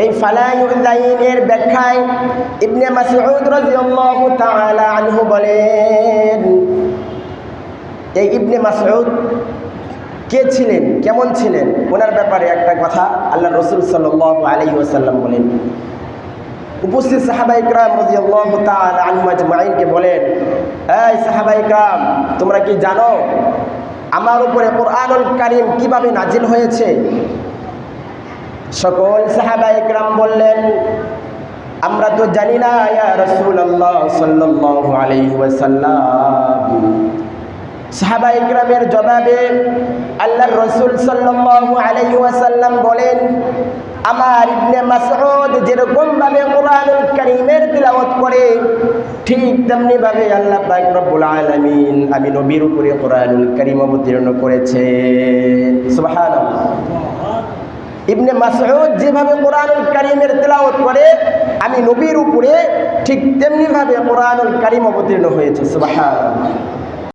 এই ফালায়ুল লাইনের ব্যাখ্যায় ইবনে মাসউদ রাদিয়াল্লাহু তাআলা আনহু বলেন, এই ইবনে মাসউদ কে ছিলেন, কেমন ছিলেন, ওনার ব্যাপারে একটা কথা আল্লাহ রাসূল সাল্লাল্লাহু আলাইহি ওয়াসাল্লাম বলেন। উপস্থিত সাহাবায়ে কেরাম রাদিয়াল্লাহু তাআলা আনহুম আজমাইনকে বলেন, এই সাহাবায়ে কেরাম, তোমরা কি জানো আমার উপরে কোরআনুল কারীম কিভাবে নাজিল হয়েছে? সকল সাহাবায়ে কেরাম বললেন, আমরা তো জানি না ইয়া রাসূলুল্লাহ সাল্লাল্লাহু আলাইহি ওয়াসাল্লাম। সাহাবায়ে কেরামের জবাবে আল্লাহর রাসূল সাল্লাল্লাহু আলাইহি ওয়াসাল্লাম বলেন, আমার ইবনে মাসউদ যেরকম ভাবে কোরআনুল কারীমের তিলাওয়াত করে ঠিক তেমনি ভাবে আল্লাহ পাক রব্বুল আলামিন আমি নবীর উপরে কোরআনুল কারীম অবতীর্ণ করেছেন। সুবহানাল্লাহ। ইবনে মাসউদ যেভাবে কোরআনুল কারীমের তিলাওয়াত করে আমি নবীর উপরে ঠিক তেমনি ভাবে কোরআনুল কারীম অবতীর্ণ হয়েছে। সুবহানাল্লাহ।